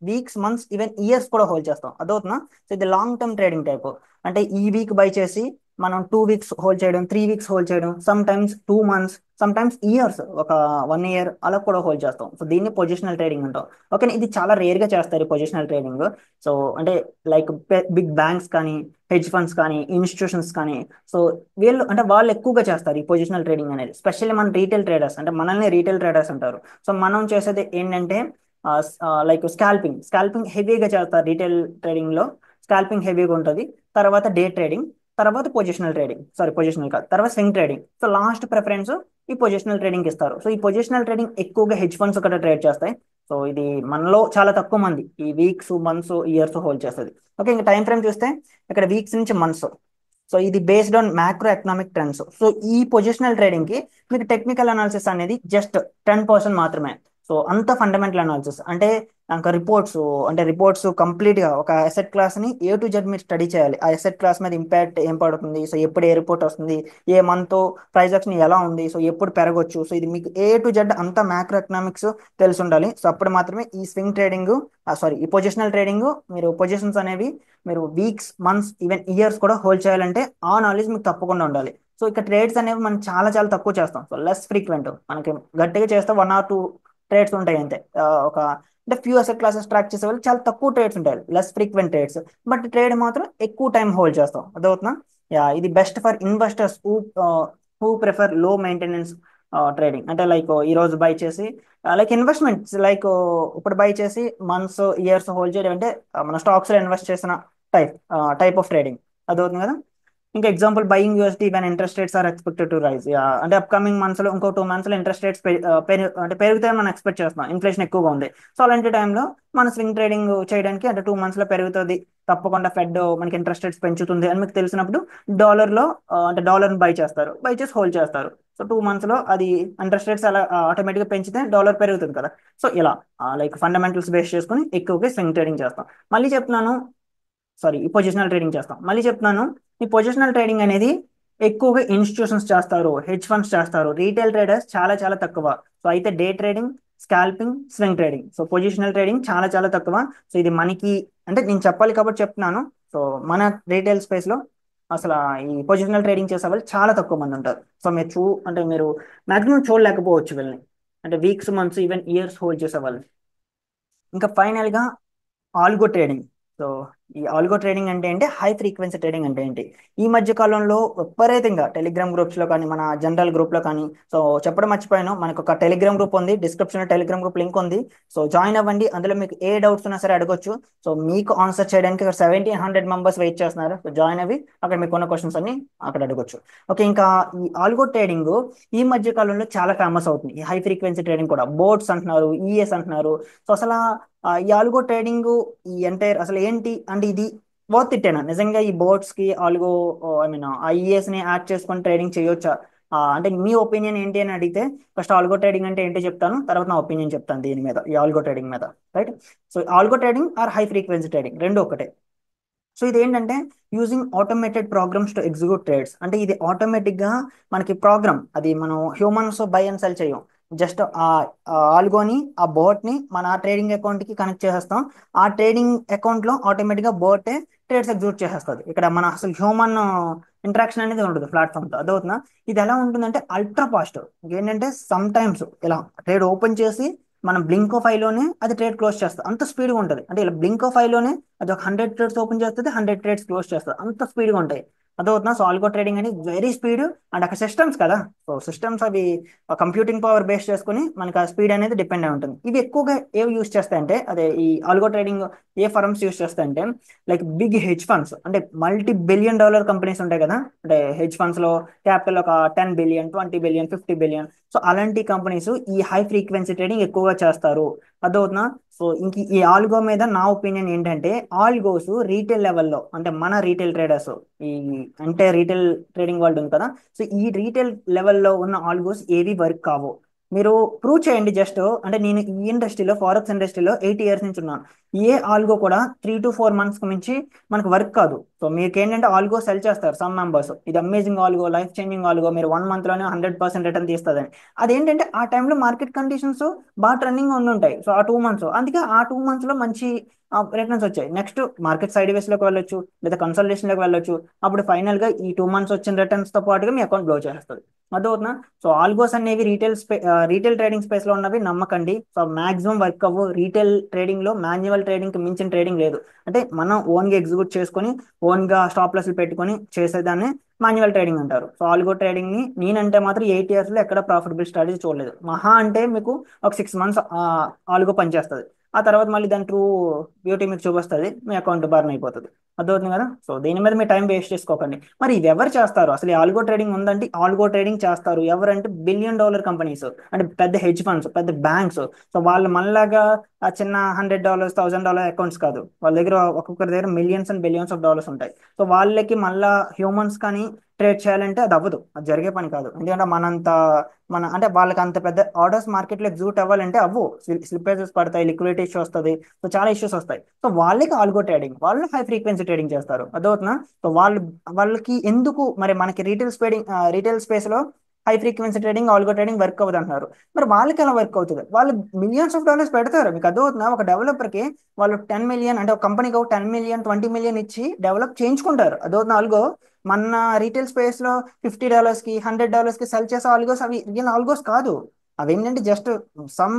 వీక్స్ మంత్స్ ఈవెన్ ఇయర్స్ కూడా హోల్డ్ చేస్తాం. అదవుతున్నా. సో ఇది లాంగ్ టర్మ్ ట్రేడింగ్ టైప్. అంటే ఈ వీక్ బై చేసి మనం 2 weeks హోల్డ్ చేయడం, 3 weeks హోల్డ్ చేయడం, some times 2 months, some times years, ఒక 1 year అలా కూడా హోల్డ్ చేస్తాం. సో దీన్ని పొజిషనల్ ట్రేడింగ్ అంటాం. ఓకే, ఇది చాలా రేర్ గా చేస్తారు పొజిషనల్ ట్రేడింగ్. సో అంటే లైక్ బిగ్ బ్యాంక్స్ కానీ, హెడ్జ్ ఫండ్స్ కానీ, ఇన్స్టిట్యూషన్స్ కానీ, సో వీళ్ళు అంటే వాళ్ళు ఎక్కువగా చేస్తారు ఈ పొజిషనల్ ట్రేడింగ్ అనేది. స్పెషల్లీ మన రీటైల్ ట్రేడర్స్ అంటే మనల్ని రీటైల్ ట్రేడర్స్ అంటారు. సో మనం చేసేది ఏంటంటే లైక్ స్కాల్పింగ్ హెవీగా చేస్తారు రీటైల్ ట్రేడింగ్ లో. స్కాల్పింగ్ హెవీగా ఉంటుంది, తర్వాత డే ట్రేడింగ్, తర్వాత పొజిషనల్ కాదు, తర్వాత swing trading. So last preference ఈ పొజిషనల్ ట్రేడింగ్ ఇస్తారు. సో ఈ పొజిషనల్ ట్రేడింగ్ ఎక్కువగా హెడ్జ్ ఫండ్స్ ఒకటి ట్రేడ్ చేస్తాయి. సో ఇది మనలో చాలా తక్కువ మంది ఈ వీక్స్ మంత్స్ ఇయర్స్ హోల్డ్ చేస్తుంది. ఓకే, ఇంకా టైం ఫ్రేమ్ చూస్తే ఇక్కడ వీక్స్ నుంచి మంత్స్. సో ఇది based on macro economic trends. So ఈ పొజిషనల్ ట్రేడింగ్ కి మీకు టెక్నికల్ అనాలిసిస్ అనేది జస్ట్ 10% మాత్రమే. సో అంత ఫండమెంటల్ అనాలిసిస్ అంటే ఇంకా రిపోర్ట్స్ కంప్లీట్ గా ఒక అసెట్ క్లాస్ ని A to Z మీరు స్టడీ చేయాలి. ఆ అసెట్ క్లాస్ మీద ఇంపాక్ట్ ఏం పడుతుంది, సో ఎప్పుడు ఏ రిపోర్ట్ వస్తుంది, ఏ మంత్ ప్రైస్ యాక్షన్ ఎలా ఉంది, సో ఎప్పుడు పెరగొచ్చు, సో ఇది మీకు A to Z అంతా మ్యాక్రో ఎకనామిక్స్ తెలిసి ఉండాలి. సో అప్పుడు మాత్రమే ఈ స్వింగ్ ట్రేడింగ్ ఈ పొజిషనల్ ట్రేడింగ్ మీరు పొజిషన్స్ అనేవి మీరు వీక్స్ మంత్స్ ఈవెన్ ఇయర్స్ కూడా హోల్డ్ చేయాలంటే ఆ నాలెడ్జ్ మీకు తప్పకుండా ఉండాలి. సో ఇక్కడ ట్రేడ్స్ అనేవి మనం చాలా చాలా తక్కువ చేస్తాం. సో లెస్ ఫ్రీక్వెంట్, మనకి గట్టిగా చేస్తే 1 or 2 ట్రేడ్స్ ఉంటాయి అంతే. ఒక అంటే ఫ్యూ అసెట్ క్లాసెస్ ట్రాక్ చేసే వాళ్ళు చాలా తక్కువ ట్రేడ్స్ ఉంటాయి, less frequent trades. But trade మాత్రం ఎక్కువ టైం హోల్డ్ చేస్తాం. అదవుతున్నా. ఇది best for investors who prefer లో మెయింటెనెన్స్ ట్రేడింగ్. అంటే లైక్ ఈ రోజు బై చేసి లైక్ ఇన్వెస్ట్మెంట్స్ లైక్ ఇప్పుడు బై చేసి మంత్స్ ఇయర్స్ హోల్డ్ చేయడం అంటే మన స్టాక్స్ లో ఇన్వెస్ట్ చేసిన టైప్ ఆఫ్ ట్రేడింగ్. అదవుతుంది కదా. ఇంకా example buying USD when interest rates are expected to rise. అంటే అప్కమింగ్ మంత్స్ లో ఇంకో 2 months లో ఇంట్రెస్ట్ రేట్స్ అంటే పెరుగుతాయని మనం ఎక్స్పెక్ట్ చేస్తున్నాం, ఇన్ఫ్లేషన్ ఎక్కువగా ఉంది. సో అలాంటి టైంలో మన స్వింగ్ ట్రేడింగ్ చేయడానికి అంటే 2 months లో పెరుగుతుంది, తప్పకుండా ఫెడ్ మనకి ఇంట్రెస్ట్ రేట్స్ పెంచుతుంది అని మీకు తెలిసినప్పుడు డాలర్ లో అంటే డాలర్ బై చేస్తారు, బై చేసి హోల్డ్ చేస్తారు. సో 2 months లో అది ఇంట్రెస్ట్ రేట్స్ అలా ఆటోమేటిక్గా పెంచితే డాలర్ పెరుగుతుంది కదా. సో ఇలా లైక్ ఫండమెంటల్స్ బేస్ చేసుకుని ఎక్కువగా స్వింగ్ ట్రేడింగ్ చేస్తాం. మళ్ళీ చెప్తున్నాను, ఈ పొజిషనల్ ట్రేడింగ్ చేస్తాం. మళ్ళీ చెప్తున్నాను, ఈ పొజిషనల్ ట్రేడింగ్ అనేది ఎక్కువగా ఇన్స్టిట్యూషన్స్ చేస్తారు, హెడ్జ్ ఫండ్స్ చేస్తారు, రీటైల్ ట్రేడర్స్ చాలా చాలా తక్కువ. సో అయితే day trading, scalping, swing trading, so positional trading చాలా చాలా తక్కువ. సో ఇది మనకి అంటే నేను చెప్పాలి కాబట్టి చెప్తున్నాను. సో మన రీటైల్ స్పేస్ లో అసలు ఈ పొజిషనల్ ట్రేడింగ్ చేసే వాళ్ళు చాలా తక్కువ మంది ఉంటారు. సో మీరు అంటే మీరు మాక్సిమం చూడలేకపోవచ్చు వీళ్ళని. అంటే weeks, months, even years hold చేసేవాళ్ళు. ఇంకా ఫైనల్గా ఆల్గో ట్రేడింగ్. సో ఈ ఆల్గో ట్రేడింగ్ అంటే ఏంటి, హై ఫ్రీక్వెన్సీ ట్రేడింగ్ అంటే ఏంటి? ఈ మధ్య కాలంలో విపరీతంగా టెలిగ్రామ్ గ్రూప్స్ లో కానీ, మన జనరల్ గ్రూప్ లో కానీ, సో చెప్పడం మర్చిపోయాను, మనకు ఒక టెలిగ్రామ్ గ్రూప్ ఉంది, డిస్క్రిప్షన్ లో టెలిగ్రామ్ గ్రూప్ లింక్ ఉంది. సో జాయిన్ అవ్వండి, అందులో మీకు ఏ డౌట్స్ ఉన్నా సరే అడగొచ్చు. సో మీకు ఆన్సర్ చేయడానికి 1700 మెంబర్స్ వెయిట్ చేస్తున్నారు. సో జాయిన్ అవి అక్కడ మీకు ఉన్న క్వశ్చన్స్ అన్ని అక్కడ అడగొచ్చు. ఓకే, ఇంకా ఈ ఆల్గో ట్రేడింగ్ ఈ మధ్య కాలంలో చాలా ఫేమస్ అవుతుంది. ఈ హై ఫ్రీక్వెన్సీ ట్రేడింగ్ కూడా బోట్స్ అంటున్నారు, ఈఎస్ అంటున్నారు. సో అసలు ఈ ఆల్గో ట్రేడింగ్ ఈ ఎంటైర్ అసలు ఏంటి అంటే ఇది వర్త్ ఇట్టేనా నిజంగా? ఈ బోట్స్ కి ఆల్గో, ఐ మీన్ ఐఈఎస్ ని యాడ్ చేసుకొని ట్రేడింగ్ చేయొచ్చా? అంటే మీ ఒపీనియన్ ఏంటి అని అడిగితే, ఫస్ట్ ఆల్గో ట్రేడింగ్ అంటే ఏంటో చెప్తాను, తర్వాత నా ఒపీనియన్ చెప్తాను దీని మీద, ఈ ఆల్గో ట్రేడింగ్ మీద. Right. So algo trading or high frequency trading రెండు ఒకటే. సో ఇది ఏంటంటే using automated programs to execute trades. అంటే ఇది ఆటోమేటిక్ గా మనకి ప్రోగ్రామ్, అది మనం హ్యూమన్స్ బై అండ్ సెల్ చేయం. జస్ట్ ఆ ఆల్గోని, ఆ బోట్ ని మన ట్రేడింగ్ అకౌంట్ కి కనెక్ట్ చేసేస్తాం. ఆ ట్రేడింగ్ అకౌంట్ లో ఆటోమేటిక్ గా బోటే ట్రేడ్స్ ఎగ్జిక్యూట్ చేసేస్తుంది. ఇక్కడ మన అసలు హ్యూమన్ ఇంటరాక్షన్ అనేది ఉండదు ప్లాట్ఫామ్ తో. అదవుతుందా? ఇది ఎలా ఉంటుందంటే అల్ట్రా ఫాస్ట్. ఏంటంటే సమ్ టైమ్స్ ఇలా ట్రేడ్ ఓపెన్ చేసి మనం బ్లింక్ ఆఫ్ ఐలోనే అది ట్రేడ్ క్లోజ్ చేస్తాం, అంత స్పీడ్గా ఉంటుంది. అంటే ఇలా బ్లింక్ ఆఫ్ ఐలోనే అది ఒక 100 ట్రేడ్స్ ఓపెన్ చేస్తుంది, 100 ట్రేడ్స్ క్లోజ్ చేస్తుంది, అంత స్పీడ్గా ఉంటాయి. అదవుతున్నా? సో ఆల్గో ట్రేడింగ్ అనేది వెరీ స్పీడ్. అండ్ అక్కడ సిస్టమ్స్ కదా, సో సిస్టమ్స్ అవి కంప్యూటింగ్ పవర్ బేస్ చేసుకుని మనకి ఆ స్పీడ్ అనేది డిపెండ్ అయి ఉంటుంది. ఇవి ఎక్కువగా ఏవి యూస్ చేస్తాయంటే, అదే ఈ ఆల్గో ట్రేడింగ్ ఏ ఫర్మ్స్ యూస్ చేస్తాయంటే, లైక్ బిగ్ హెడ్జ్ ఫండ్స్, అంటే multi-billion-dollar కంపెనీస్ ఉంటాయి కదా, అంటే హెడ్జ్ ఫండ్స్ లో క్యాపిటల్ ఒక 10 బిలియన్, 20 బిలియన్, 50 బిలియన్. సో అలాంటి కంపెనీస్ ఈ హై ఫ్రీక్వెన్సీ ట్రేడింగ్ ఎక్కువగా చేస్తారు. అదవుతున్నా? సో ఇంక ఈ ఆల్గో మీద నా ఒపీనియన్ ఏంటంటే, ఆల్గోస్ రీటైల్ లెవెల్లో, అంటే మన రీటైల్ ట్రేడర్స్, ఈ అంటే రీటైల్ ట్రేడింగ్ వరల్డ్ ఉంది కదా, సో ఈ రీటైల్ లెవెల్లో ఉన్న ఆల్గోస్ ఏవి వర్క్ కావు. మీరు ప్రూవ్ చేయండి జస్ట్. అంటే నేను ఈ ఇండస్ట్రీలో, ఫారెక్స్ ఇండస్ట్రీలో 8 ఇయర్స్ నుంచి ఉన్నాను. ఏ ఆల్గో కూడా 3 to 4 months మించి మనకు వర్క్ కాదు. సో మీకు ఏంటంటే ఆల్గో సెల్ చేస్తారు సమ్ మెంబర్స్, ఇది amazing algo, life changing algo, మీరు 1 month లోనే 100% రిటర్న్ తీస్తుందని. అదేంటంటే ఆ టైంలో మార్కెట్ కండిషన్స్ బాగా ట్రెండింగ్ ఉండుంటాయి. సో ఆ 2 months, అందుకే ఆ 2 months లో మంచి రిటర్న్స్ వచ్చాయి. నెక్స్ట్ మార్కెట్ సైడ్ వేస్ లోకి వెళ్ళొచ్చు, లేదా కన్సల్టేషన్ లోకి వెళ్ళొచ్చు. అప్పుడు ఫైనల్ గా ఈ 2 months వచ్చిన రిటర్న్స్ తో పాటుగా మీ అకౌంట్ బ్లో చేస్తుంది. అదవుతున్నా? సో ఆల్గోస్ అనేవి రీటైల్ ట్రేడింగ్ స్పేస్ లో ఉన్నవి నమ్మకండి. సో మాక్సిమం వర్క్ అవ్వు. రీటైల్ ట్రేడింగ్ లో మాన్యువల్ ట్రేడింగ్ కి మించిన ట్రేడింగ్ లేదు. అంటే మనం ఓన్ గా ఎగ్జిక్యూట్ చేసుకొని, ఓన్ గా స్టాప్ లాస్ పెట్టుకొని చేసేదాన్ని మాన్యువల్ ట్రేడింగ్ అంటారు. సో ఆల్గో ట్రేడింగ్ ని నేనంటే మాత్రం 8 ఇయర్స్ లో ఎక్కడ ప్రాఫిటబుల్ స్ట్రాటజీ చూడలేదు. మహా అంటే మీకు ఒక 6 months ఆల్గో పనిచేస్తుంది. ఆ తర్వాత మళ్ళీ దాని ట్రూ బ్యూటీ మీకు చూపిస్తుంది, మీ అకౌంట్ బర్న్ అయిపోతుంది. అర్థమవుతుంది కదా? సో దీని మీద మీ టైం వేస్ట్ చేసుకోకండి. మరి ఇది ఎవరు చేస్తారు అసలు? ఈ ఆల్గో ట్రేడింగ్ ఉందంటే, ఆల్గో ట్రేడింగ్ చేస్తారు ఎవరంటే బిలియన్-డాలర్ కంపెనీస్, అంటే పెద్ద హెడ్జ్ ఫండ్స్, పెద్ద బ్యాంక్స్. సో వాళ్ళు మనలాగా ఆ చిన్న $100, $1000 అకౌంట్స్ కాదు. వాళ్ళ దగ్గర ఒక్కొక్కరి దగ్గర millions and billions of dollars ఉంటాయి. సో వాళ్ళకి మళ్ళా హ్యూమన్స్ కానీ ట్రేడ్ చేయాలంటే అది అవ్వదు, అది జరిగే పని కాదు. ఎందుకంటే అంటే వాళ్ళకి అంత పెద్ద ఆర్డర్స్ మార్కెట్లో ఎగ్జిక్యూట్ అవ్వాలంటే అవ్వు. స్లిప్పేజెస్ పడతాయి, లిక్విడిటీ ఇష్యూ వస్తుంది, సో చాలా ఇష్యూస్ వస్తాయి. సో వాళ్ళకి ఆల్గో ట్రేడింగ్, వాళ్ళు హై ఫ్రీక్వెన్సీ ట్రేడింగ్ చేస్తారు. అదవుతున్నా? సో వాళ్ళకి ఎందుకు మరి మనకి రీటైల్ స్పేస్ లో high frequency trading, algo trading work అవ్వదు అంటున్నారు. మరి వాళ్ళకి ఎలా వర్క్ అవుతుంది? వాళ్ళు మిలియన్స్ ఆఫ్ డాలర్స్ పెడతారు. మీకు అర్థమవుతుందా? ఒక డెవలపర్ కి వాళ్ళు 10 మిలియన్, అంటే ఒక కంపెనీకి ఒక 10 మిలియన్, 20 మిలియన్ ఇచ్చి డెవలప్ చేయించుకుంటారు. అదవుతున్నా? ఆల్గో మన రీటైల్ స్పేస్ లో $50 కి, $100 కి సెల్ చేసే ఆల్గోస్ అవి రియల్ ఆల్గోస్ కాదు. అవి ఏంటంటే జస్ట్ సమ్,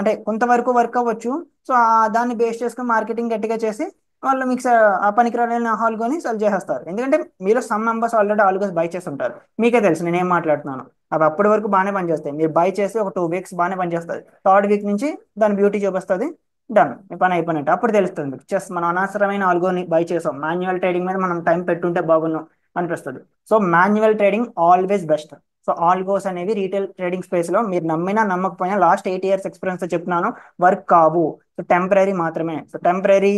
అంటే కొంతవరకు వర్క్ అవ్వచ్చు. సో దాన్ని బేస్ చేసుకుని మార్కెటింగ్ గట్టిగా చేసి వాళ్ళు మీకు ఆ పనికిరాని ఆల్గోని సెల్ చేసేస్తారు. ఎందుకంటే మీలో some members already algos by చేసి ఉంటారు. మీకే తెలుసు నేను ఏం మాట్లాడుతున్నాను. అవి అప్పటి వరకు బాగానే పనిచేస్తాయి. మీరు బై చేసి ఒక 2 వీక్స్ బాగానే పనిచేస్తుంది, థర్డ్ వీక్ నుంచి దాని బ్యూటీ చూపిస్తుంది, డన్, మీ పని అయిపోయినట్టు. అప్పుడు తెలుస్తుంది మీకు, చెస్ మనం అనవసరమైన ఆల్గోని బై చేసాం, మాన్యువల్ ట్రేడింగ్ మీద మనం టైం పెట్టుంటే బాగున్నాం అనిపిస్తుంది. So manual trading always best. So algos అనేవి రీటైల్ ట్రేడింగ్ స్పేస్ లో మీరు నమ్మినా నమ్మకపోయినా లాస్ట్ 8 ఇయర్స్ ఎక్స్పీరియన్స్ తో చెప్తున్నాను, వర్క్ కావు. సో టెంపరీ మాత్రమే. సో టెంపరీ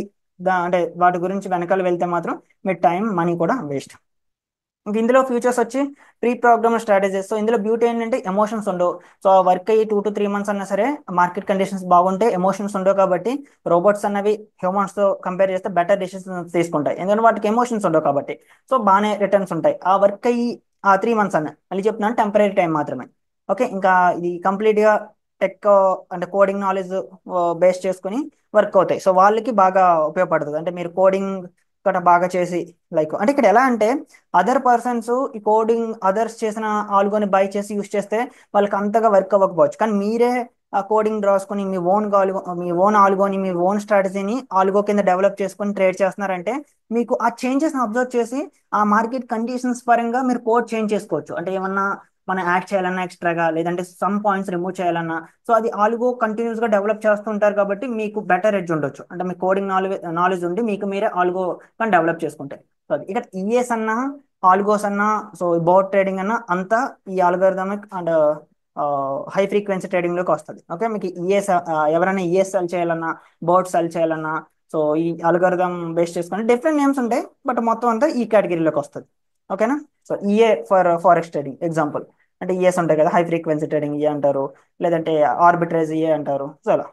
అంటే వాటి గురించి వెనకాల వెళ్తే మాత్రం మీ టైం, మనీ కూడా వేస్ట్. ఇంక ఇందులో ఫ్యూచర్స్ వచ్చి ప్రీ ప్రోగ్రామ్ స్ట్రాటజీస్. సో ఇందులో బ్యూటీ ఏంటంటే ఎమోషన్స్ ఉండవు. సో వర్క్ అయ్యి 2 to 3 months అన్నా సరే మార్కెట్ కండిషన్స్ బాగుంటే ఎమోషన్స్ ఉండవు కాబట్టి, రోబోట్స్ అన్నవి హ్యూమన్స్ తో కంపేర్ చేస్తే బెటర్ డెసిషన్స్ తీసుకుంటాయి, ఎందుకంటే వాటికి ఎమోషన్స్ ఉండవు కాబట్టి. సో బాగానే రిటర్న్స్ ఉంటాయి. ఆ వర్క్ అయ్యి ఆ 3 months అన్న, మళ్ళీ చెప్తున్నాను, టెంపరీ టైం మాత్రమే. ఓకే, ఇంకా ఇది కంప్లీట్ గా టెక్, అంటే కోడింగ్ నాలెడ్జ్ బేస్ చేసుకుని వర్క్ అవుతాయి. సో వాళ్ళకి బాగా ఉపయోగపడుతుంది. అంటే మీరు కోడింగ్ ఇక్కడ బాగా చేసి లైక్ అంటే ఇక్కడ ఎలా అంటే అదర్ పర్సన్స్ ఈ కోడింగ్ అదర్స్ చేసిన ఆల్గోని బై చేసి యూస్ చేస్తే వాళ్ళకి అంతగా వర్క్ అవ్వకపోవచ్చు, కానీ మీరే ఆ కోడింగ్ రాసుకొని మీ ఓన్ ఆల్గోని మీ ఓన్ స్ట్రాటజీని ఆల్గో కింద డెవలప్ చేసుకొని ట్రేడ్ చేస్తున్నారంటే మీకు ఆ చేంజెస్ అబ్జర్వ్ చేసి ఆ మార్కెట్ కండిషన్స్ పరంగా మీరు కోడ్ చేంజ్ చేసుకోవచ్చు. అంటే ఏమన్నా మనం యాడ్ చేయాలన్నా ఎక్స్ట్రాగా, లేదంటే సమ్ పాయింట్స్ రిమూవ్ చేయాలన్నా, సో అది ఆల్గో కంటిన్యూస్ గా డెవలప్ చేస్తుంటారు కాబట్టి మీకు బెటర్ ఎడ్జ్ ఉండొచ్చు. అంటే మీ కోడింగ్ నాలెడ్జ్ ఉండి మీకు మీరే ఆల్గో కానీ డెవలప్ చేసుకుంటే. సో అది ఇక్కడ ఈఎస్ అన్నా ఆల్గోస్ అన్నా, సో బోట్ ట్రేడింగ్ అన్నా అంతా ఈ ఆల్గోరిథమిక్ అండ్ హై ఫ్రీక్వెన్సీ ట్రేడింగ్ లోకి వస్తుంది. ఓకే, మీకు ఈఎస్ ఎవరైనా ఈఎస్ సెల్ చేయాలన్నా, బోట్ సెల్ చేయాలన్నా, సో ఈ అల్గోరిథం బేస్ చేసుకుని డిఫరెంట్ నేమ్స్ ఉంటాయి, బట్ మొత్తం అంతా ఈ కేటగిరీలోకి వస్తుంది. ఓకేనా. So EA for forex trading example, అంటే ఈఎస్ ఉంటాయి కదా, హై ఫ్రీక్వెన్సీ ట్రేడింగ్ ఈఏ అంటారు, లేదంటే ఆర్బిట్రేజ్ ఈఏ అంటారు. సో అలా.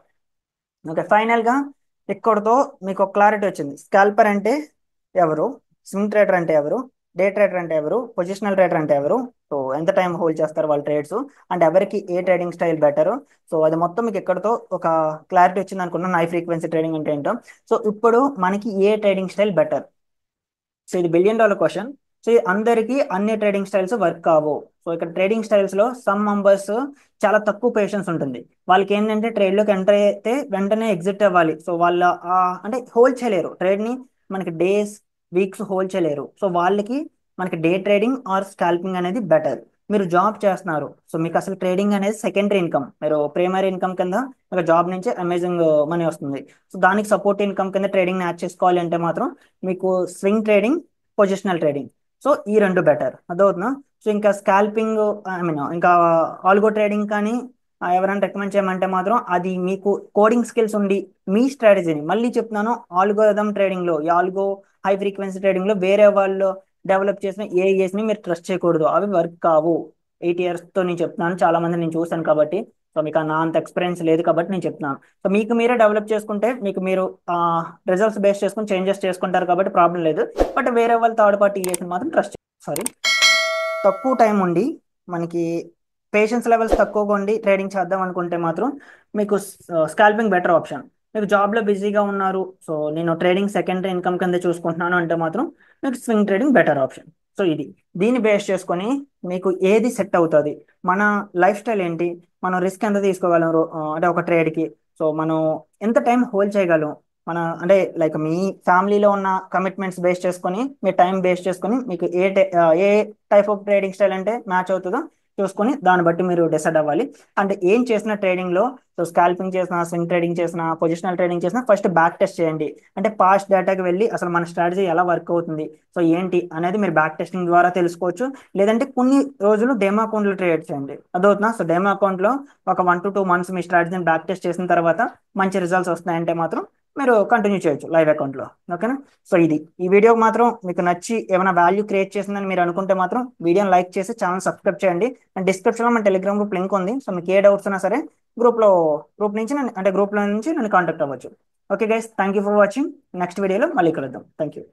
ఓకే, ఫైనల్ గా ఇక్కడతో మీకు ఒక క్లారిటీ వచ్చింది. స్కాల్పర్ అంటే ఎవరు, స్వింగ్ ట్రేడర్ అంటే ఎవరు, డే ట్రేడర్ అంటే ఎవరు, పొజిషనల్ ట్రేడర్ అంటే ఎవరు, సో ఎంత టైం హోల్డ్ చేస్తారు వాళ్ళ ట్రేడ్స్, అండ్ ఎవరికి ఏ ట్రేడింగ్ స్టైల్ బెటర్. సో అది మొత్తం మీకు ఎక్కడతో ఒక క్లారిటీ వచ్చింది అనుకున్నాను, హై ఫ్రీక్వెన్సీ ట్రేడింగ్ అంటే ఏంటో. సో ఇప్పుడు మనకి ఏ ట్రేడింగ్ స్టైల్ బెటర్. సో ఇది $1 బిలియన్ క్వశ్చన్. సో ఇది అందరికీ అన్ని ట్రేడింగ్ స్టైల్స్ వర్క్ కావు. సో ఇక్కడ ట్రేడింగ్ స్టైల్స్ లో సమ్ మెంబర్స్ చాలా తక్కువ పేషెన్స్ ఉంటుంది. వాళ్ళకి ఏంటంటే ట్రేడ్ లోకి ఎంటర్ అయితే వెంటనే ఎగ్జిట్ అవ్వాలి. సో వాళ్ళ అంటే హోల్డ్ చేయలేరు ట్రేడ్ ని, మనకి డేస్ వీక్స్ హోల్డ్ చేయలేరు. సో వాళ్ళకి మనకి డే ట్రేడింగ్ ఆర్ స్కాల్పింగ్ అనేది బెటర్. మీరు జాబ్ చేస్తున్నారు, సో మీకు అసలు ట్రేడింగ్ అనేది సెకండరీ ఇన్కమ్, మీరు ప్రైమరీ ఇన్కమ్ కింద ఒక జాబ్ నుంచి అమేజింగ్ మనీ వస్తుంది. సో దానికి సపోర్ట్ ఇన్కమ్ కింద ట్రేడింగ్ యాడ్ చేసుకోవాలి అంటే మాత్రం మీకు swing trading, positional trading, so ఈ రెండు బెటర్. అదవుతుందా. సో ఇంకా స్కాల్పింగ్, ఐ మీన్ ఇంకా ఆల్గో ట్రేడింగ్ కానీ ఎవరైనా రికమెండ్ చేయమంటే మాత్రం అది మీకు కోడింగ్ స్కిల్స్ ఉండి మీ స్ట్రాటజీని, మళ్ళీ చెప్తున్నాను, ఆల్గోరిథం ట్రేడింగ్ లో, ఈ ఆల్గో హై ఫ్రీక్వెన్సీ ట్రేడింగ్ లో వేరే వాళ్ళు డెవలప్ చేసిన ఏఐఎస్ ని మీరు ట్రస్ట్ చేయకూడదు, అవి వర్క్ కావు. 8 ఇయర్స్ తో నేను చెప్తున్నాను, చాలా మంది నేను చూశాను కాబట్టి. సో మీకు నా అంత ఎక్స్పీరియన్స్ లేదు కాబట్టి నేను చెప్తున్నాను. సో మీకు మీరే డెవలప్ చేసుకుంటే మీకు మీరు రిజల్ట్స్ బేస్ చేసుకుని చేంజెస్ చేసుకుంటారు కాబట్టి ప్రాబ్లం లేదు. బట్ వేరే వాళ్ళు థర్డ్ పార్టీ చేసిన మాత్రం ట్రస్ట్, సారీ, తక్కువ టైం ఉండి మనకి పేషెన్స్ లెవెల్స్ తక్కువగా ఉండి ట్రేడింగ్ చేద్దాం అనుకుంటే మాత్రం మీకు స్కాల్పింగ్ బెటర్ ఆప్షన్. మీకు జాబ్లో బిజీగా ఉన్నారు, సో నేను ట్రేడింగ్ సెకండరీ ఇన్కమ్ కింద చూసుకుంటున్నాను అంటే మాత్రం మీకు swing trading better option. So ఇది, దీన్ని బేస్ చేసుకొని మీకు ఏది సెట్ అవుతుంది, మన లైఫ్ స్టైల్ ఏంటి, మనం రిస్క్ ఎంత తీసుకోగలం అంటే ఒక ట్రేడ్కి, సో మనం ఎంత టైం హోల్డ్ చేయగలం, మన అంటే లైక్ మీ ఫ్యామిలీలో ఉన్న కమిట్మెంట్స్ బేస్ చేసుకొని, మీ టైం బేస్ చేసుకొని మీకు ఏ టైప్ ఆఫ్ ట్రేడింగ్ స్టైల్ అంటే మ్యాచ్ అవుతుందో చూసుకొని దాన్ని బట్టి మీరు డిసైడ్ అవ్వాలి. అంటే ఏం చేసిన ట్రేడింగ్ లో, సో స్కాల్పింగ్ చేసిన, స్వింగ్ ట్రేడింగ్ చేసిన, పొజిషనల్ ట్రేడింగ్ చేసిన, ఫస్ట్ బ్యాక్ టెస్ట్ చేయండి. అంటే పాస్ట్ డేటాకి వెళ్ళి అసలు మన స్ట్రాటజీ ఎలా వర్క్ అవుతుంది, సో ఏంటి అనేది మీరు బ్యాక్ టెస్టింగ్ ద్వారా తెలుసుకోవచ్చు. లేదంటే కొన్ని రోజులు డెమో అకౌంట్ లో ట్రేడ్ చేయండి, అదవుతున్నా. సో డెమో అకౌంట్ లో ఒక 1 to 2 months మీ స్ట్రాటజీని బ్యాక్ టెస్ట్ చేసిన తర్వాత మంచి రిజల్ట్స్ వస్తున్నాయంటే మాత్రం మీరు కంటిన్యూ చేయొచ్చు లైవ్ అకౌంట్లో. ఓకేనా. సో ఇది, ఈ వీడియో మాత్రం మీకు నచ్చి ఏమైనా వాల్యూ క్రియేట్ చేసిందని మీరు అనుకుంటే మాత్రం వీడియోని లైక్ చేసి ఛానల్ సబ్స్క్రైబ్ చేయండి. అండ్ డిస్క్రిప్షన్లో మన టెలిగ్రామ్ గ్రూప్ లింక్ ఉంది. సో మీకు ఏ డౌట్స్ ఉన్నా సరే గ్రూప్లో నుంచి నన్ను కాంటాక్ట్ అవ్వచ్చు. Okay guys, thank you for watching. Next వీడియోలో మళ్ళీ కలుద్దాం. Thank you.